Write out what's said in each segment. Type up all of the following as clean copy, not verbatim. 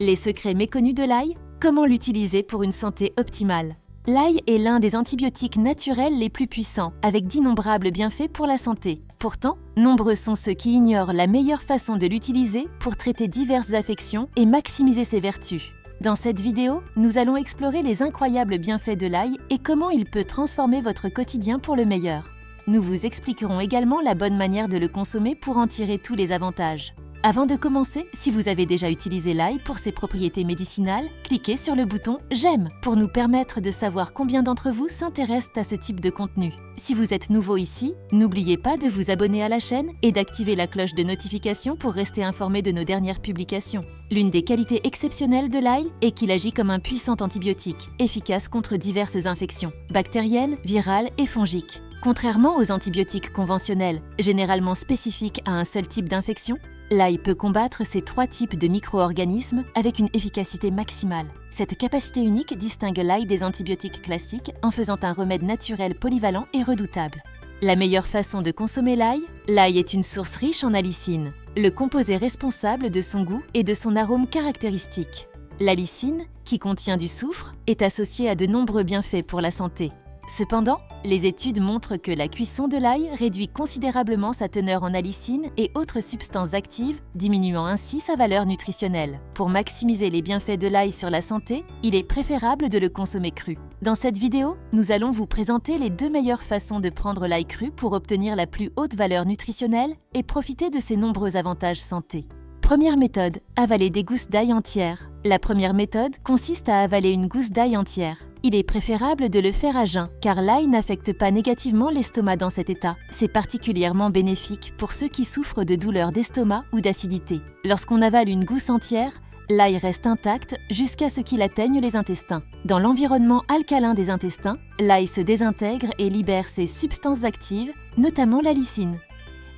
Les secrets méconnus de l'ail? Comment l'utiliser pour une santé optimale? L'ail est l'un des antibiotiques naturels les plus puissants, avec d'innombrables bienfaits pour la santé. Pourtant, nombreux sont ceux qui ignorent la meilleure façon de l'utiliser pour traiter diverses affections et maximiser ses vertus. Dans cette vidéo, nous allons explorer les incroyables bienfaits de l'ail et comment il peut transformer votre quotidien pour le meilleur. Nous vous expliquerons également la bonne manière de le consommer pour en tirer tous les avantages. Avant de commencer, si vous avez déjà utilisé l'ail pour ses propriétés médicinales, cliquez sur le bouton « J'aime » pour nous permettre de savoir combien d'entre vous s'intéressent à ce type de contenu. Si vous êtes nouveau ici, n'oubliez pas de vous abonner à la chaîne et d'activer la cloche de notification pour rester informé de nos dernières publications. L'une des qualités exceptionnelles de l'ail est qu'il agit comme un puissant antibiotique, efficace contre diverses infections, bactériennes, virales et fongiques. Contrairement aux antibiotiques conventionnels, généralement spécifiques à un seul type d'infection, l'ail peut combattre ces 3 types de micro-organismes avec une efficacité maximale. Cette capacité unique distingue l'ail des antibiotiques classiques en faisant un remède naturel polyvalent et redoutable. La meilleure façon de consommer l'ail? L'ail est une source riche en allicine, le composé responsable de son goût et de son arôme caractéristique. L'allicine, qui contient du soufre, est associée à de nombreux bienfaits pour la santé. Cependant, les études montrent que la cuisson de l'ail réduit considérablement sa teneur en allicine et autres substances actives, diminuant ainsi sa valeur nutritionnelle. Pour maximiser les bienfaits de l'ail sur la santé, il est préférable de le consommer cru. Dans cette vidéo, nous allons vous présenter les 2 meilleures façons de prendre l'ail cru pour obtenir la plus haute valeur nutritionnelle et profiter de ses nombreux avantages santé. Première méthode, avaler des gousses d'ail entières. La première méthode consiste à avaler une gousse d'ail entière. Il est préférable de le faire à jeun, car l'ail n'affecte pas négativement l'estomac dans cet état. C'est particulièrement bénéfique pour ceux qui souffrent de douleurs d'estomac ou d'acidité. Lorsqu'on avale une gousse entière, l'ail reste intact jusqu'à ce qu'il atteigne les intestins. Dans l'environnement alcalin des intestins, l'ail se désintègre et libère ses substances actives, notamment l'allicine.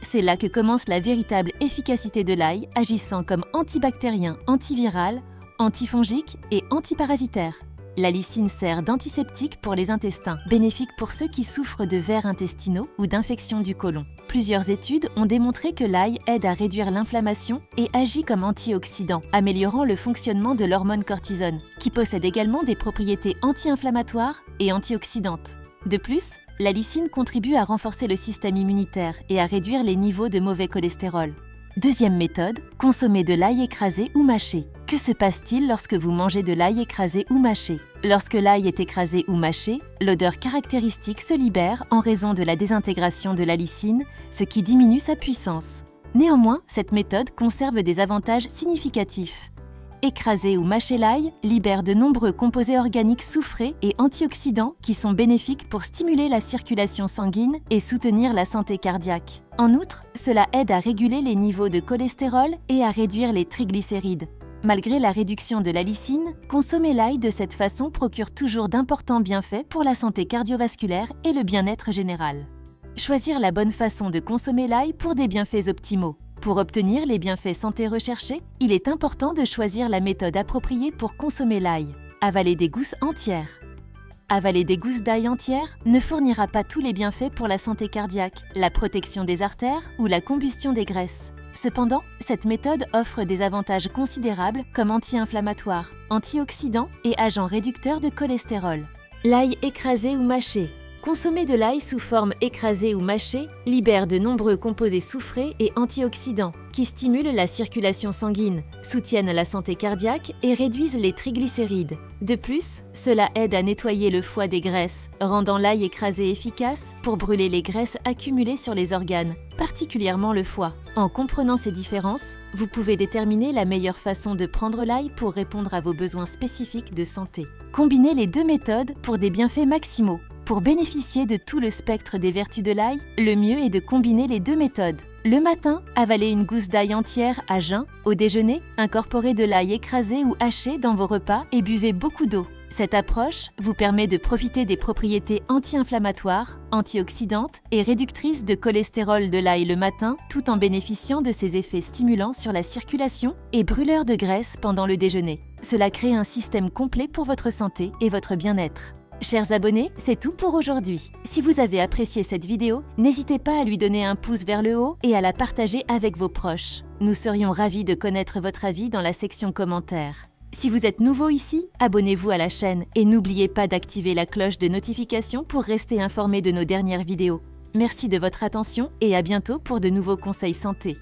C'est là que commence la véritable efficacité de l'ail, agissant comme antibactérien, antiviral, antifongique et antiparasitaire. L'allicine sert d'antiseptique pour les intestins, bénéfique pour ceux qui souffrent de vers intestinaux ou d'infections du côlon. Plusieurs études ont démontré que l'ail aide à réduire l'inflammation et agit comme antioxydant, améliorant le fonctionnement de l'hormone cortisone, qui possède également des propriétés anti-inflammatoires et antioxydantes. De plus, l'allicine contribue à renforcer le système immunitaire et à réduire les niveaux de mauvais cholestérol. Deuxième méthode, consommer de l'ail écrasé ou mâché. Que se passe-t-il lorsque vous mangez de l'ail écrasé ou mâché? Lorsque l'ail est écrasé ou mâché, l'odeur caractéristique se libère en raison de la désintégration de l'allicine, ce qui diminue sa puissance. Néanmoins, cette méthode conserve des avantages significatifs. Écraser ou mâcher l'ail libère de nombreux composés organiques soufrés et antioxydants qui sont bénéfiques pour stimuler la circulation sanguine et soutenir la santé cardiaque. En outre, cela aide à réguler les niveaux de cholestérol et à réduire les triglycérides. Malgré la réduction de l'allicine, consommer l'ail de cette façon procure toujours d'importants bienfaits pour la santé cardiovasculaire et le bien-être général. Choisir la bonne façon de consommer l'ail pour des bienfaits optimaux. Pour obtenir les bienfaits santé recherchés, il est important de choisir la méthode appropriée pour consommer l'ail. Avaler des gousses entières. Avaler des gousses d'ail entières ne fournira pas tous les bienfaits pour la santé cardiaque, la protection des artères ou la combustion des graisses. Cependant, cette méthode offre des avantages considérables comme anti-inflammatoire, antioxydant et agent réducteur de cholestérol. L'ail écrasé ou mâché. Consommer de l'ail sous forme écrasée ou mâchée libère de nombreux composés soufrés et antioxydants qui stimulent la circulation sanguine, soutiennent la santé cardiaque et réduisent les triglycérides. De plus, cela aide à nettoyer le foie des graisses, rendant l'ail écrasé efficace pour brûler les graisses accumulées sur les organes, particulièrement le foie. En comprenant ces différences, vous pouvez déterminer la meilleure façon de prendre l'ail pour répondre à vos besoins spécifiques de santé. Combinez les 2 méthodes pour des bienfaits maximaux. Pour bénéficier de tout le spectre des vertus de l'ail, le mieux est de combiner les 2 méthodes. Le matin, avalez une gousse d'ail entière à jeun. Au déjeuner, incorporez de l'ail écrasé ou haché dans vos repas et buvez beaucoup d'eau. Cette approche vous permet de profiter des propriétés anti-inflammatoires, antioxydantes et réductrices de cholestérol de l'ail le matin, tout en bénéficiant de ses effets stimulants sur la circulation et brûleurs de graisse pendant le déjeuner. Cela crée un système complet pour votre santé et votre bien-être. Chers abonnés, c'est tout pour aujourd'hui. Si vous avez apprécié cette vidéo, n'hésitez pas à lui donner un pouce vers le haut et à la partager avec vos proches. Nous serions ravis de connaître votre avis dans la section commentaires. Si vous êtes nouveau ici, abonnez-vous à la chaîne et n'oubliez pas d'activer la cloche de notification pour rester informé de nos dernières vidéos. Merci de votre attention et à bientôt pour de nouveaux conseils santé.